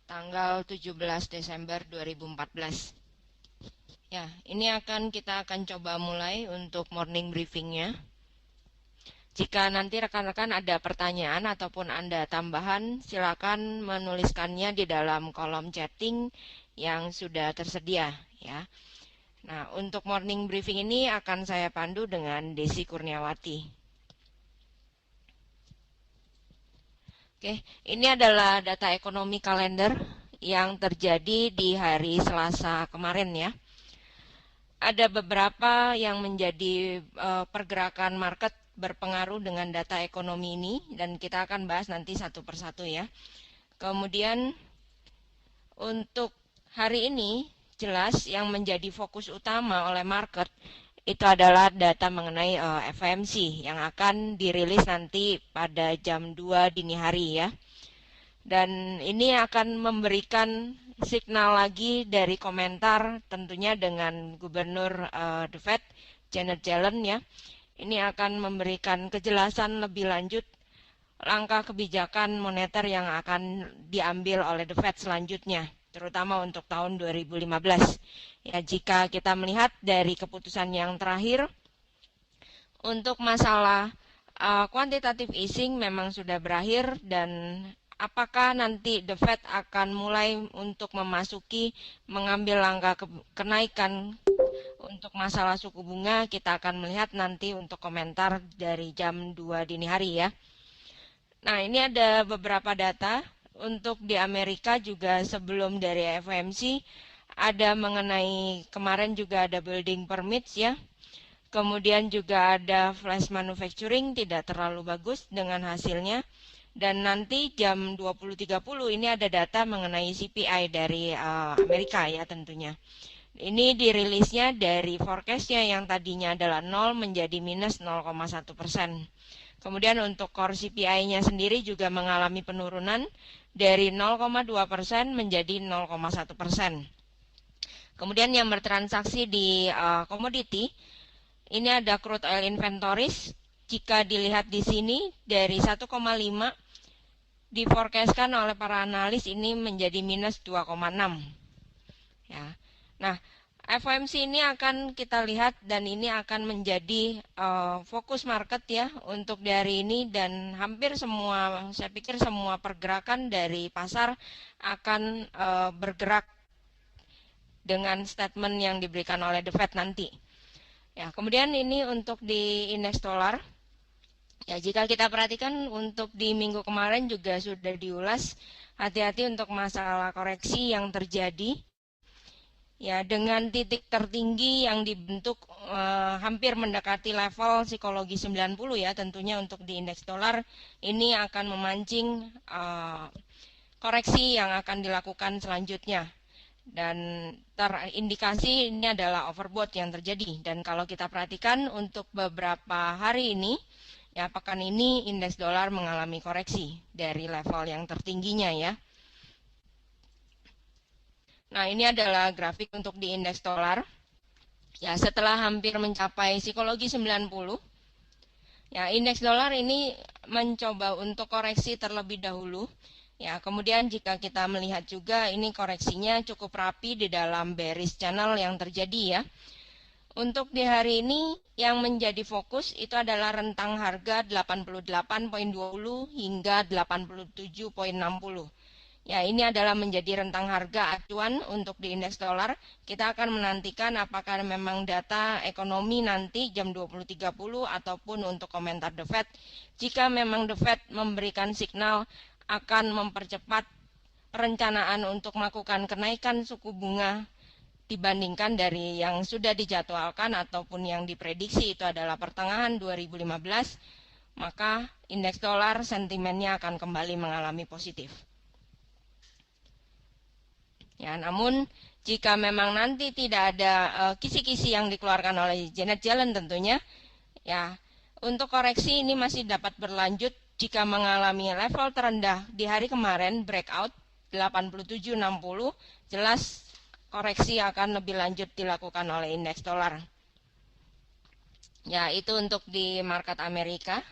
tanggal 17 Desember 2014. Ya, ini kita akan coba mulai untuk morning briefingnya. Jika nanti rekan-rekan ada pertanyaan ataupun Anda tambahan, silakan menuliskannya di dalam kolom chatting yang sudah tersedia ya. Nah, untuk morning briefing ini akan saya pandu dengan Desi Kurniawati. Oke, ini adalah data ekonomi kalender yang terjadi di hari Selasa kemarin ya. Ada beberapa yang menjadi pergerakan market berpengaruh dengan data ekonomi ini dan kita akan bahas nanti satu persatu ya. Kemudian untuk hari ini jelas yang menjadi fokus utama oleh market itu adalah data mengenai FOMC yang akan dirilis nanti pada jam 2 dini hari ya. Dan ini akan memberikan signal lagi dari komentar tentunya dengan Gubernur The Fed, Janet Yellen ya. Ini akan memberikan kejelasan lebih lanjut langkah kebijakan moneter yang akan diambil oleh The Fed selanjutnya, terutama untuk tahun 2015. Ya, jika kita melihat dari keputusan yang terakhir, untuk masalah quantitative easing memang sudah berakhir dan apakah nanti The Fed akan mulai untuk mengambil langkah kenaikan untuk masalah suku bunga, kita akan melihat nanti untuk komentar dari jam 2 dini hari ya. Nah, ini ada beberapa data untuk di Amerika juga sebelum dari FOMC ada mengenai kemarin juga ada building permits ya. Kemudian juga ada flash manufacturing tidak terlalu bagus dengan hasilnya. Dan nanti jam 20.30 ini ada data mengenai CPI dari Amerika ya tentunya. Ini dirilisnya dari forecastnya yang tadinya adalah 0 menjadi minus 0,1%. Kemudian untuk core CPI-nya sendiri juga mengalami penurunan dari 0,2% menjadi 0,1%. Kemudian yang bertransaksi di komoditi, ini ada crude oil inventories. Jika dilihat di sini dari 1,5 diforecastkan oleh para analis ini menjadi minus 2,6. Ya. Nah, FOMC ini akan kita lihat dan ini akan menjadi fokus market ya untuk dari ini dan hampir semua, saya pikir semua pergerakan dari pasar akan bergerak dengan statement yang diberikan oleh The Fed nanti. Ya, kemudian ini untuk di indeks dolar. Ya, jika kita perhatikan untuk di minggu kemarin juga sudah diulas, hati-hati untuk masalah koreksi yang terjadi. Ya, dengan titik tertinggi yang dibentuk hampir mendekati level psikologi 90 ya, tentunya untuk di indeks dolar ini akan memancing koreksi yang akan dilakukan selanjutnya. Dan terindikasi ini adalah overbought yang terjadi. Dan kalau kita perhatikan untuk beberapa hari ini, ya pekan ini indeks dolar mengalami koreksi dari level yang tertingginya ya. Nah, ini adalah grafik untuk di indeks dolar. Ya, setelah hampir mencapai psikologi 90, ya indeks dolar ini mencoba untuk koreksi terlebih dahulu. Ya, kemudian jika kita melihat juga ini koreksinya cukup rapi di dalam bearish channel yang terjadi ya. Untuk di hari ini yang menjadi fokus itu adalah rentang harga 88.20 hingga 87.60. Ya, ini adalah menjadi rentang harga acuan untuk di indeks dolar. Kita akan menantikan apakah memang data ekonomi nanti jam 20.30 ataupun untuk komentar The Fed. Jika memang The Fed memberikan signal akan mempercepat perencanaan untuk melakukan kenaikan suku bunga dibandingkan dari yang sudah dijadwalkan ataupun yang diprediksi itu adalah pertengahan 2015, maka indeks dolar sentimennya akan kembali mengalami positif. Ya, namun jika memang nanti tidak ada kisi-kisi yang dikeluarkan oleh Janet Yellen tentunya, ya untuk koreksi ini masih dapat berlanjut jika mengalami level terendah di hari kemarin breakout 87.60, jelas koreksi akan lebih lanjut dilakukan oleh indeks dolar. Ya, itu untuk di market Amerika.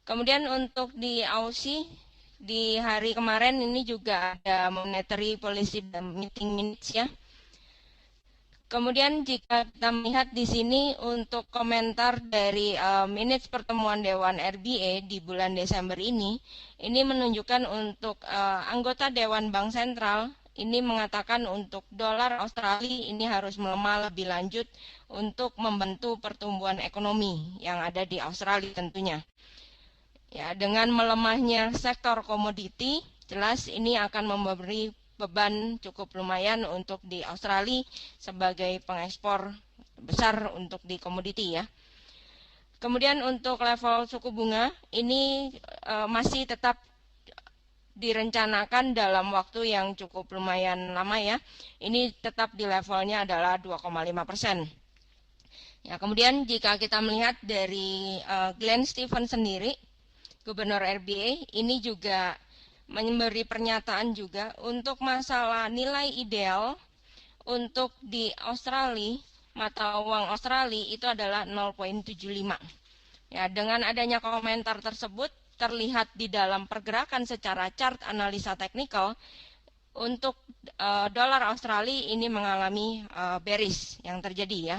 Kemudian untuk di Aussie Di hari kemarin ini juga ada monetary policy meeting minutes ya. Kemudian jika kita melihat di sini untuk komentar dari minutes pertemuan Dewan RBA di bulan Desember ini menunjukkan untuk anggota Dewan Bank Sentral ini mengatakan untuk dolar Australia ini harus melemah lebih lanjut untuk membantu pertumbuhan ekonomi yang ada di Australia tentunya. Ya, dengan melemahnya sektor komoditi, jelas ini akan memberi beban cukup lumayan untuk di Australia sebagai pengekspor besar untuk di komoditi ya. Kemudian untuk level suku bunga ini masih tetap direncanakan dalam waktu yang cukup lumayan lama ya. Ini tetap di levelnya adalah 2,5%. Ya, kemudian jika kita melihat dari Glenn Stevens sendiri, Gubernur RBA, ini juga memberi pernyataan juga untuk masalah nilai ideal untuk di Australia, mata uang Australia itu adalah 0,75. Ya, dengan adanya komentar tersebut terlihat di dalam pergerakan secara chart analisa teknikal untuk dolar Australia ini mengalami bearish yang terjadi ya.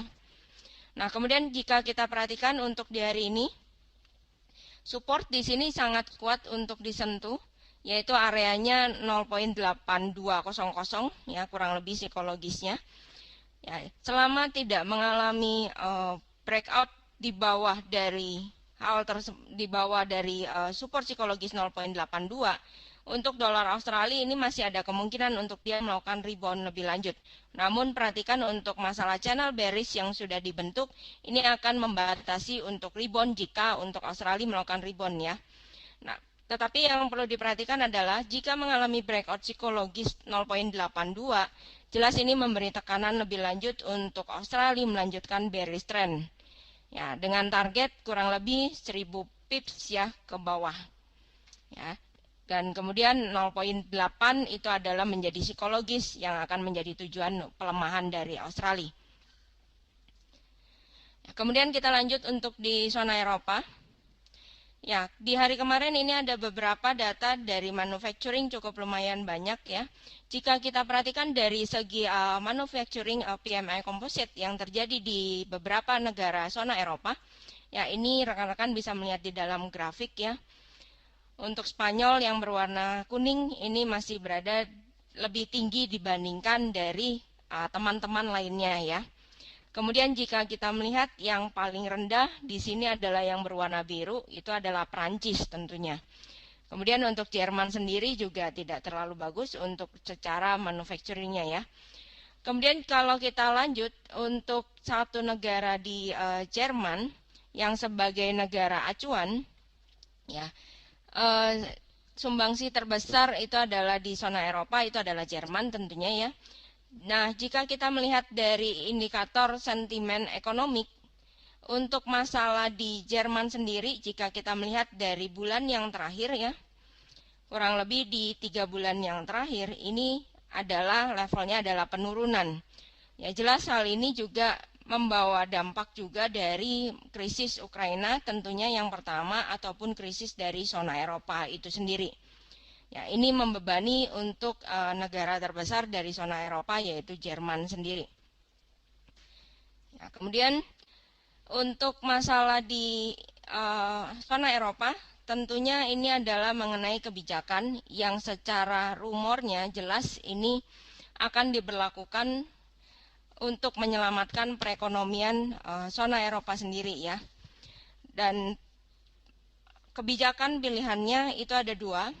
Nah, kemudian jika kita perhatikan untuk di hari ini, support di sini sangat kuat untuk disentuh, yaitu areanya 0,8200 ya, kurang lebih psikologisnya. Ya, selama tidak mengalami breakout di bawah dari support psikologis 0,82, untuk dolar Australia ini masih ada kemungkinan untuk dia melakukan rebound lebih lanjut. Namun perhatikan untuk masalah channel bearish yang sudah dibentuk, ini akan membatasi untuk rebound jika untuk Australia melakukan rebound ya. Nah, tetapi yang perlu diperhatikan adalah jika mengalami breakout psikologis 0,82, jelas ini memberi tekanan lebih lanjut untuk Australia melanjutkan bearish trend. Ya, dengan target kurang lebih 1000 pips ya ke bawah. Ya. Dan kemudian 0,8 itu adalah menjadi psikologis yang akan menjadi tujuan pelemahan dari Australia. Ya, kemudian kita lanjut untuk di zona Eropa. Ya, di hari kemarin ini ada beberapa data dari manufacturing cukup lumayan banyak ya. Jika kita perhatikan dari segi manufacturing PMI composite yang terjadi di beberapa negara zona Eropa, ya ini rekan-rekan bisa melihat di dalam grafik ya. Untuk Spanyol yang berwarna kuning ini masih berada lebih tinggi dibandingkan dari teman-teman lainnya ya. Kemudian jika kita melihat yang paling rendah di sini adalah yang berwarna biru, itu adalah Prancis tentunya. Kemudian untuk Jerman sendiri juga tidak terlalu bagus untuk secara manufacturingnya ya. Kemudian kalau kita lanjut untuk satu negara di Jerman yang sebagai negara acuan ya. Sumbangsi terbesar itu adalah di zona Eropa, itu adalah Jerman tentunya ya. Nah, jika kita melihat dari indikator sentimen ekonomik, untuk masalah di Jerman sendiri, jika kita melihat dari bulan yang terakhir ya, kurang lebih di 3 bulan yang terakhir, ini adalah levelnya adalah penurunan. Ya jelas hal ini juga membawa dampak juga dari krisis Ukraina tentunya yang pertama ataupun krisis dari zona Eropa itu sendiri. Ya, ini membebani untuk negara terbesar dari zona Eropa yaitu Jerman sendiri. Ya, kemudian untuk masalah di zona Eropa tentunya ini adalah mengenai kebijakan yang secara rumornya jelas ini akan diberlakukan untuk menyelamatkan perekonomian zona Eropa sendiri ya. Dan kebijakan pilihannya itu ada 2.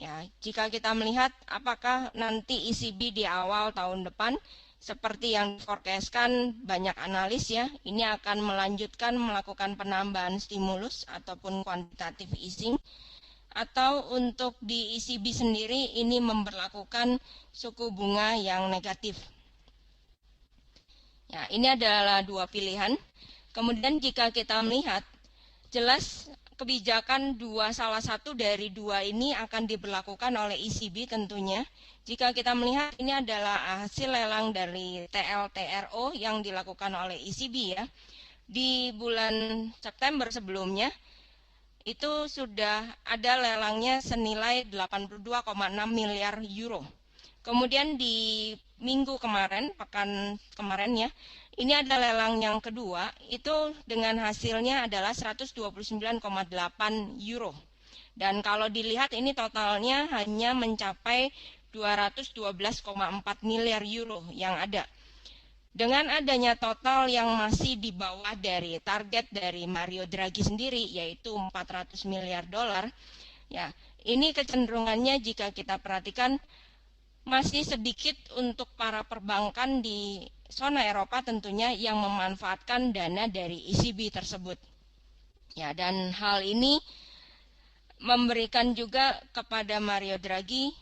Ya, jika kita melihat apakah nanti ECB di awal tahun depan seperti yang diforecastkan banyak analis ya, ini akan melanjutkan melakukan penambahan stimulus ataupun quantitative easing, atau untuk di ECB sendiri ini memberlakukan suku bunga yang negatif. Ya, ini adalah 2 pilihan. Kemudian jika kita melihat, jelas kebijakan salah satu dari 2 ini akan diberlakukan oleh ECB tentunya. Jika kita melihat ini adalah hasil lelang dari TLTRO yang dilakukan oleh ECB ya. Di bulan September sebelumnya, itu sudah ada lelangnya senilai 82,6 miliar euro. Kemudian di minggu kemarin, pekan kemarin ya, ini ada lelang yang kedua, itu dengan hasilnya adalah 129,8 euro. Dan kalau dilihat ini totalnya hanya mencapai 212,4 miliar euro yang ada. Dengan adanya total yang masih di bawah dari target dari Mario Draghi sendiri, yaitu 400 miliar dolar, ya, ini kecenderungannya jika kita perhatikan masih sedikit untuk para perbankan di zona Eropa tentunya yang memanfaatkan dana dari ECB tersebut. Ya, dan hal ini memberikan juga kepada Mario Draghi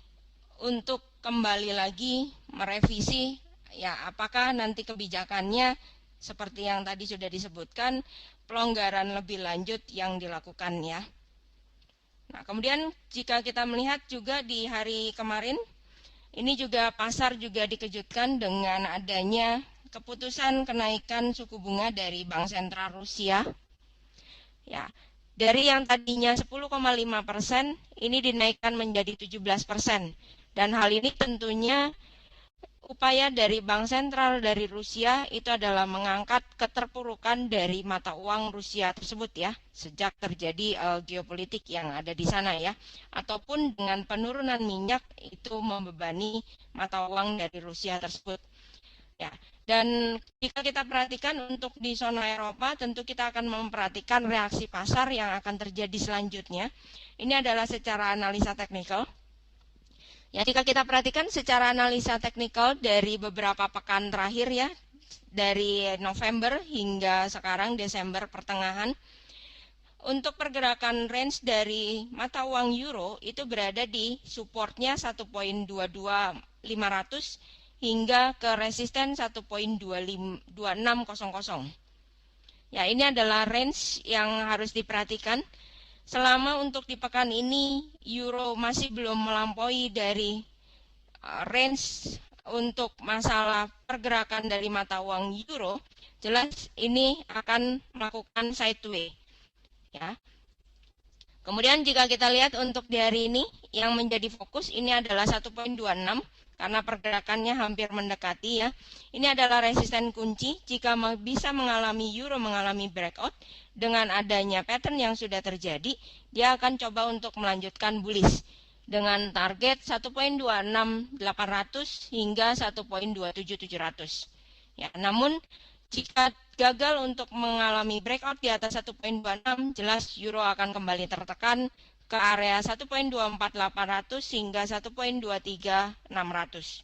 untuk kembali lagi merevisi ya apakah nanti kebijakannya seperti yang tadi sudah disebutkan pelonggaran lebih lanjut yang dilakukan ya. Nah, kemudian jika kita melihat juga di hari kemarin ini juga pasar juga dikejutkan dengan adanya keputusan kenaikan suku bunga dari Bank Sentral Rusia. Ya, dari yang tadinya 10,5% ini dinaikkan menjadi 17%. Dan hal ini tentunya upaya dari Bank Sentral dari Rusia itu adalah mengangkat keterpurukan dari mata uang Rusia tersebut ya, sejak terjadi geopolitik yang ada di sana ya, ataupun dengan penurunan minyak itu membebani mata uang dari Rusia tersebut. Ya, dan jika kita perhatikan untuk di zona Eropa, tentu kita akan memperhatikan reaksi pasar yang akan terjadi selanjutnya. Ini adalah secara analisa teknikal. Ya, jika kita perhatikan secara analisa teknikal dari beberapa pekan terakhir ya, dari November hingga sekarang Desember pertengahan, untuk pergerakan range dari mata uang euro itu berada di supportnya 1.22500 hingga ke resisten 1.2600. Ya, ini adalah range yang harus diperhatikan. Selama untuk di pekan ini euro masih belum melampaui dari range untuk masalah pergerakan dari mata uang euro, jelas ini akan melakukan sideways ya. Kemudian jika kita lihat untuk di hari ini yang menjadi fokus ini adalah 1.26 karena pergerakannya hampir mendekati ya. Ini adalah resisten kunci jika bisa mengalami euro mengalami breakout dengan adanya pattern yang sudah terjadi, dia akan coba untuk melanjutkan bullish dengan target 1.26800 hingga 1.27700. Ya, namun jika gagal untuk mengalami breakout di atas 1.26, jelas euro akan kembali tertekan ke area 1.24800 hingga 1.23600.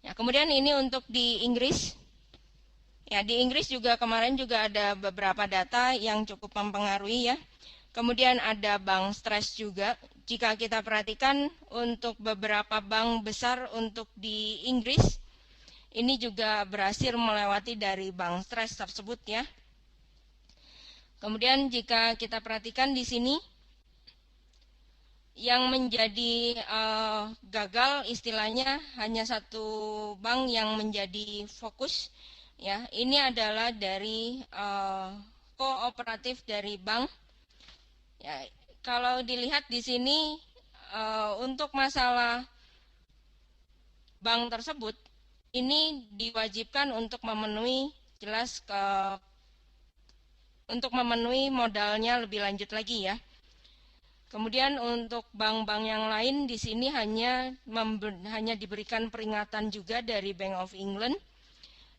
Ya, kemudian ini untuk di Inggris. Ya, di Inggris juga kemarin juga ada beberapa data yang cukup mempengaruhi ya. Kemudian ada bank stres juga. Jika kita perhatikan untuk beberapa bank besar untuk di Inggris, ini juga berhasil melewati dari bank stres tersebut ya. Kemudian jika kita perhatikan di sini yang menjadi gagal istilahnya hanya satu bank yang menjadi fokus ya. Ini adalah dari kooperatif dari bank. Ya, kalau dilihat di sini untuk masalah bank tersebut ini diwajibkan untuk memenuhi jelas untuk memenuhi modalnya lebih lanjut lagi ya. Kemudian untuk bank-bank yang lain di sini hanya diberikan peringatan juga dari Bank of England.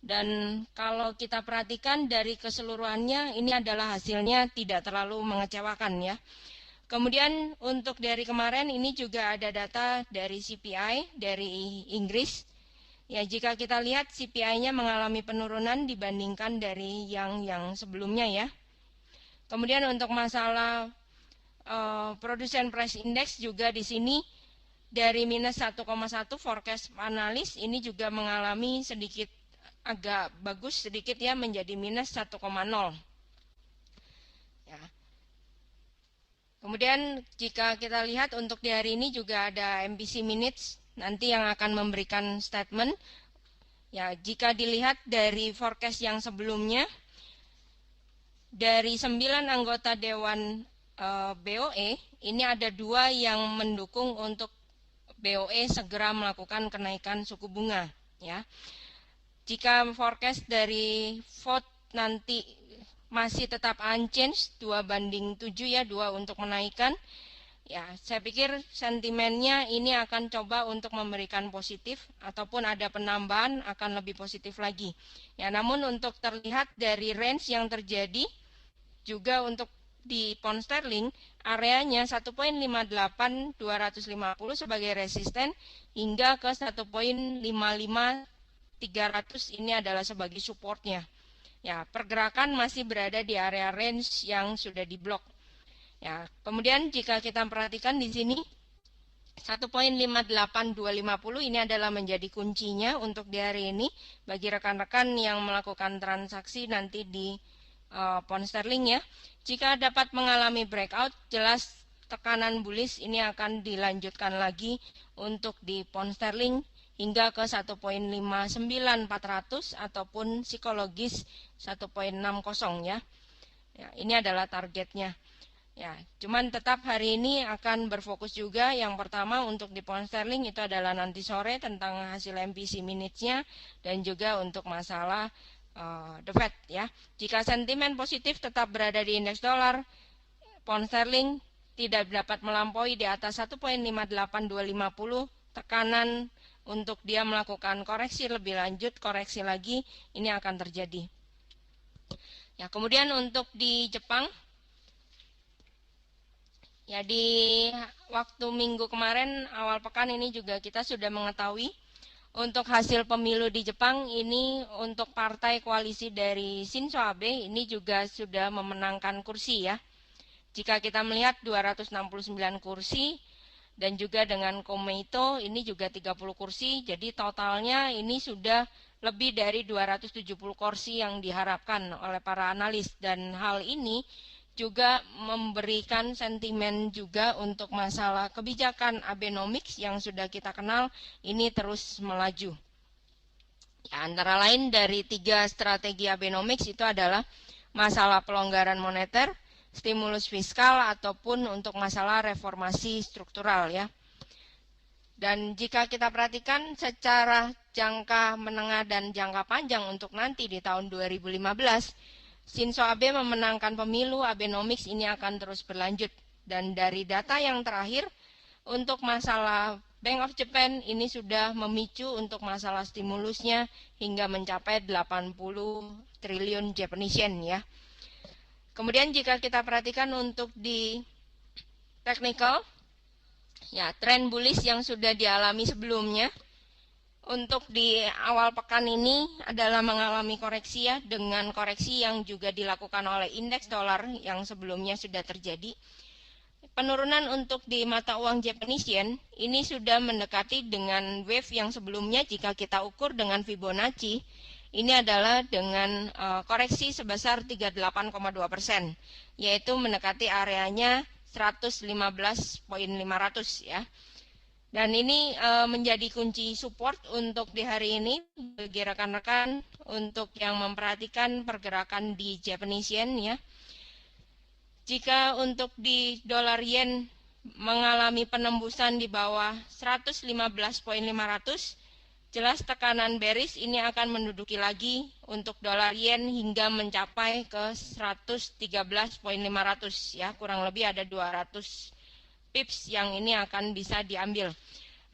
Dan kalau kita perhatikan dari keseluruhannya ini adalah hasilnya tidak terlalu mengecewakan ya. Kemudian untuk dari kemarin ini juga ada data dari CPI dari Inggris. Ya, jika kita lihat CPI-nya mengalami penurunan dibandingkan dari yang sebelumnya ya. Kemudian untuk masalah Production Price Index juga di sini dari minus 1,1 forecast analis ini juga mengalami sedikit agak bagus sedikit ya menjadi minus 1,0. Ya. Kemudian jika kita lihat untuk di hari ini juga ada MPC Minutes nanti yang akan memberikan statement. Ya, jika dilihat dari forecast yang sebelumnya dari 9 anggota Dewan BOE, ini ada 2 yang mendukung untuk BOE segera melakukan kenaikan suku bunga. Ya, jika forecast dari vote nanti masih tetap unchanged 2:7 ya, 2 untuk menaikkan. Ya, saya pikir sentimennya ini akan coba untuk memberikan positif ataupun ada penambahan akan lebih positif lagi. Ya, namun untuk terlihat dari range yang terjadi juga untuk di pound sterling areanya 1.58 250 sebagai resisten hingga ke 1.55 300 ini adalah sebagai supportnya. Ya, pergerakan masih berada di area range yang sudah diblok. Ya, kemudian jika kita perhatikan di sini 1.58250 ini adalah menjadi kuncinya untuk di hari ini bagi rekan-rekan yang melakukan transaksi nanti di pound sterling ya. Jika dapat mengalami breakout, jelas tekanan bullish ini akan dilanjutkan lagi untuk di pound sterling hingga ke 1.59400 ataupun psikologis 1.60 ya. Ya, ini adalah targetnya. Ya, cuman tetap hari ini akan berfokus juga. Yang pertama untuk di pound sterling itu adalah nanti sore tentang hasil MPC minutes-nya dan juga untuk masalah the Fed ya. Jika sentimen positif tetap berada di indeks dolar, pound sterling tidak dapat melampaui di atas 1.58250, tekanan untuk dia melakukan koreksi lebih lanjut, koreksi lagi ini akan terjadi. Ya, kemudian untuk di Jepang, ya, di waktu minggu kemarin awal pekan ini juga kita sudah mengetahui untuk hasil pemilu di Jepang ini untuk partai koalisi dari Shinzo Abe ini juga sudah memenangkan kursi ya. Jika kita melihat 269 kursi dan juga dengan Komeito ini juga 30 kursi, jadi totalnya ini sudah lebih dari 270 kursi yang diharapkan oleh para analis, dan hal ini juga memberikan sentimen juga untuk masalah kebijakan Abenomics yang sudah kita kenal ini terus melaju. Ya, antara lain dari 3 strategi Abenomics itu adalah masalah pelonggaran moneter, stimulus fiskal ataupun untuk masalah reformasi struktural ya. Dan jika kita perhatikan secara jangka menengah dan jangka panjang untuk nanti di tahun 2015, Shinzo Abe memenangkan pemilu, Abenomics ini akan terus berlanjut. Dan dari data yang terakhir, untuk masalah Bank of Japan ini sudah memicu untuk masalah stimulusnya hingga mencapai 80 triliun Japanese yen ya. Kemudian jika kita perhatikan untuk di technical, ya, tren bullish yang sudah dialami sebelumnya, untuk di awal pekan ini adalah mengalami koreksi ya, dengan koreksi yang juga dilakukan oleh indeks dolar yang sebelumnya sudah terjadi. Penurunan untuk di mata uang Japanese yen ini sudah mendekati dengan wave yang sebelumnya. Jika kita ukur dengan Fibonacci, ini adalah dengan koreksi sebesar 38,2%, yaitu mendekati areanya 115.500 ya. Dan ini menjadi kunci support untuk di hari ini bagi rekan-rekan untuk yang memperhatikan pergerakan di Japanese yen ya. Jika untuk di dolar yen mengalami penembusan di bawah 115.500, jelas tekanan bearish ini akan menduduki lagi untuk dolar yen hingga mencapai ke 113.500 ya, kurang lebih ada 200 pips yang ini akan bisa diambil.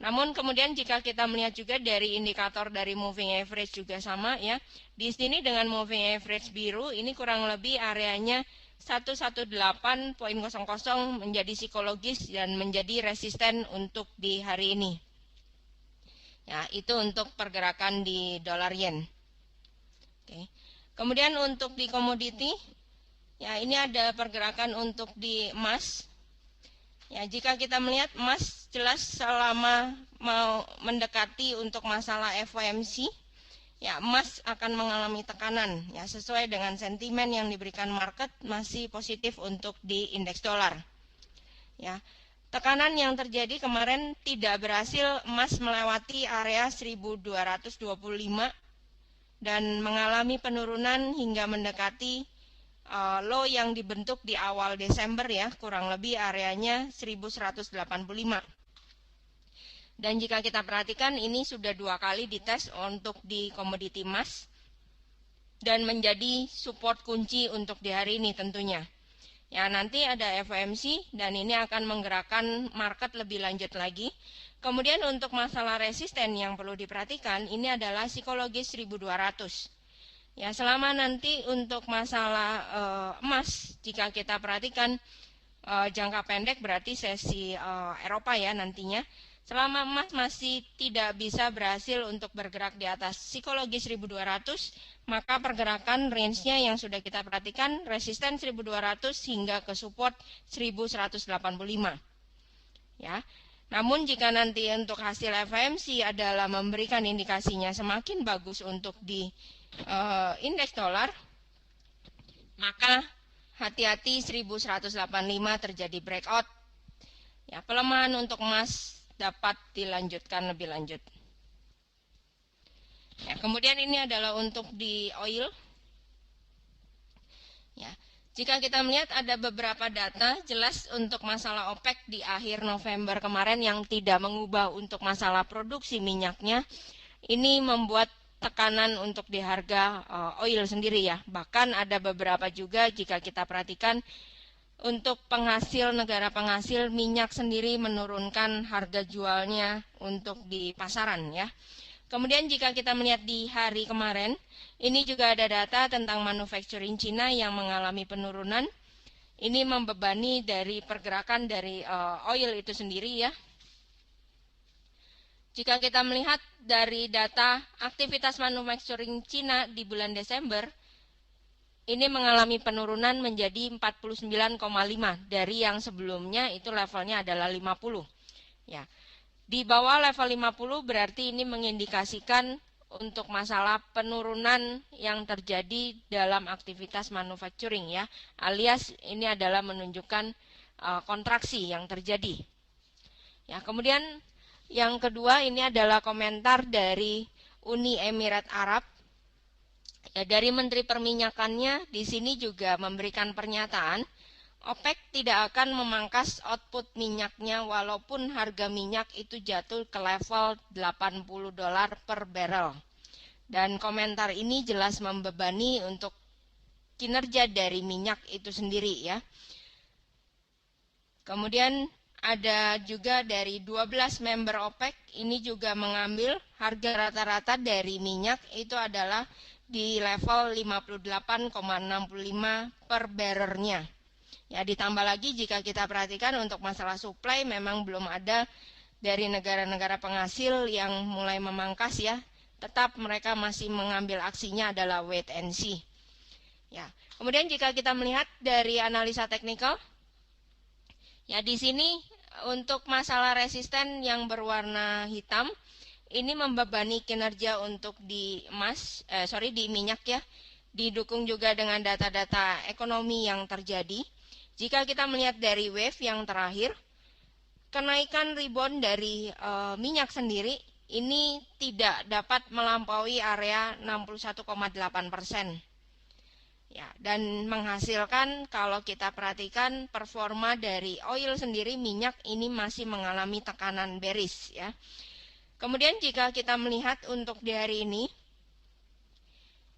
Namun kemudian jika kita melihat juga dari indikator dari moving average juga sama ya. Di sini dengan moving average biru ini kurang lebih areanya 118.00 menjadi psikologis dan menjadi resisten untuk di hari ini. Ya, itu untuk pergerakan di dolar yen. Oke. Kemudian untuk di komoditi, ya ini ada pergerakan untuk di emas. Ya, jika kita melihat emas jelas selama mau mendekati untuk masalah FOMC, ya emas akan mengalami tekanan ya sesuai dengan sentimen yang diberikan market masih positif untuk di indeks dolar. Ya. Tekanan yang terjadi kemarin tidak berhasil, emas melewati area 1225 dan mengalami penurunan hingga mendekati low yang dibentuk di awal Desember ya, kurang lebih areanya 1185. Dan jika kita perhatikan ini sudah 2 kali dites untuk di komoditi emas dan menjadi support kunci untuk di hari ini tentunya. Ya, nanti ada FOMC dan ini akan menggerakkan market lebih lanjut lagi. Kemudian untuk masalah resisten yang perlu diperhatikan ini adalah psikologis 1200. Ya, selama nanti untuk masalah emas, jika kita perhatikan jangka pendek berarti sesi Eropa ya nantinya. Selama emas masih tidak bisa berhasil untuk bergerak di atas psikologi 1200, maka pergerakan range-nya yang sudah kita perhatikan resisten 1200 hingga ke support 1185. Ya. Namun jika nanti untuk hasil FOMC adalah memberikan indikasinya semakin bagus untuk di indeks dolar, maka hati-hati 1185 terjadi breakout. Ya, pelemahan untuk emas dapat dilanjutkan lebih lanjut. Ya, kemudian ini adalah untuk di oil. Ya, jika kita melihat ada beberapa data jelas untuk masalah OPEC di akhir November kemarin yang tidak mengubah untuk masalah produksi minyaknya, ini membuat tekanan untuk di harga oil sendiri ya. Bahkan ada beberapa juga jika kita perhatikan untuk penghasil negara penghasil minyak sendiri menurunkan harga jualnya untuk di pasaran ya. Kemudian jika kita melihat di hari kemarin, ini juga ada data tentang manufacturing Cina yang mengalami penurunan. Ini membebani dari pergerakan dari oil itu sendiri ya. Jika kita melihat dari data aktivitas manufacturing Cina di bulan Desember, ini mengalami penurunan menjadi 49,5 dari yang sebelumnya itu levelnya adalah 50. Ya. Di bawah level 50 berarti ini mengindikasikan untuk masalah penurunan yang terjadi dalam aktivitas manufacturing ya, alias ini adalah menunjukkan kontraksi yang terjadi. Ya, kemudian yang kedua ini adalah komentar dari Uni Emirat Arab. Ya, dari Menteri Perminyakannya di sini juga memberikan pernyataan OPEC tidak akan memangkas output minyaknya walaupun harga minyak itu jatuh ke level $80 per barrel. Dan komentar ini jelas membebani untuk kinerja dari minyak itu sendiri ya. Kemudian ada juga dari 12 member OPEC ini juga mengambil harga rata-rata dari minyak itu adalah di level 58,65 per barrelnya. Ya, ditambah lagi jika kita perhatikan untuk masalah supply memang belum ada dari negara-negara penghasil yang mulai memangkas ya. Tetap mereka masih mengambil aksinya adalah wait and see. Ya. Kemudian jika kita melihat dari analisa teknikal, ya di sini untuk masalah resisten yang berwarna hitam ini membebani kinerja untuk di di minyak ya, didukung juga dengan data-data ekonomi yang terjadi. Jika kita melihat dari wave yang terakhir, kenaikan rebound dari minyak sendiri ini tidak dapat melampaui area 61,8%. Ya, dan menghasilkan kalau kita perhatikan performa dari oil sendiri minyak ini masih mengalami tekanan bearish ya. Kemudian jika kita melihat untuk di hari ini,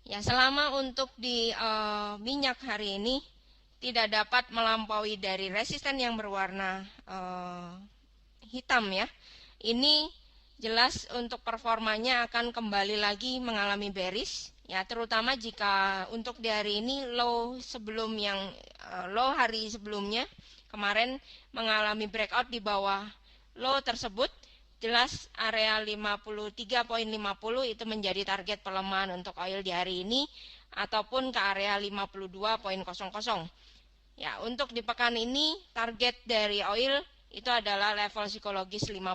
ya selama untuk di minyak hari ini tidak dapat melampaui dari resisten yang berwarna hitam ya. Ini jelas untuk performanya akan kembali lagi mengalami bearish ya, terutama jika untuk di hari ini low sebelum yang low hari sebelumnya kemarin mengalami breakout di bawah low tersebut. Jelas area 53.50 itu menjadi target pelemahan untuk oil di hari ini ataupun ke area 52.00. Ya, untuk di pekan ini target dari oil itu adalah level psikologis 50.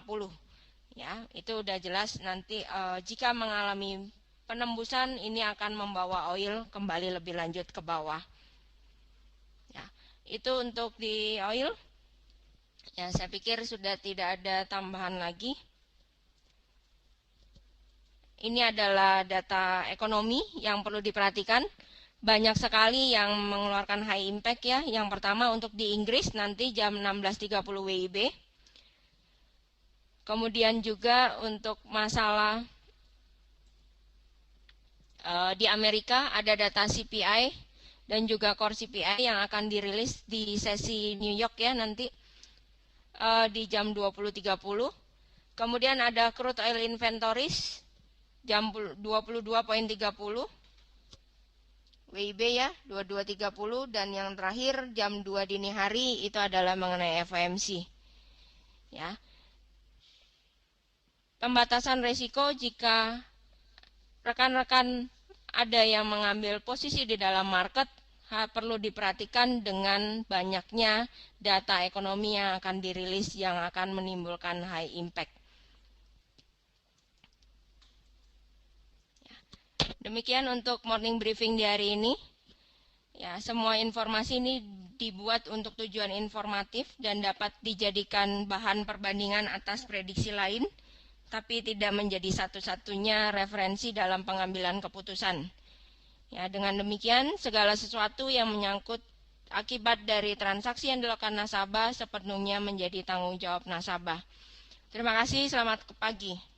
Ya, itu udah jelas nanti jika mengalami penembusan ini akan membawa oil kembali lebih lanjut ke bawah. Ya, itu untuk di oil. Ya, saya pikir sudah tidak ada tambahan lagi. Ini adalah data ekonomi yang perlu diperhatikan. banyak sekali yang mengeluarkan high impact ya. Yang pertama untuk di Inggris nanti jam 16.30 WIB. Kemudian juga untuk masalah di Amerika ada data CPI dan juga core CPI yang akan dirilis di sesi New York ya nanti di jam 20.30. Kemudian ada crude oil inventories jam 22.30 WIB ya, 22.30, dan yang terakhir jam 2 dini hari itu adalah mengenai FOMC. Ya. Pembatasan risiko jika rekan-rekan ada yang mengambil posisi di dalam market perlu diperhatikan dengan banyaknya data ekonomi yang akan dirilis yang akan menimbulkan high impact. Demikian untuk morning briefing di hari ini. Ya, semua informasi ini dibuat untuk tujuan informatif dan dapat dijadikan bahan perbandingan atas prediksi lain, tapi tidak menjadi satu-satunya referensi dalam pengambilan keputusan. Ya, dengan demikian segala sesuatu yang menyangkut akibat dari transaksi yang dilakukan nasabah sepenuhnya menjadi tanggung jawab nasabah. Terima kasih, selamat pagi.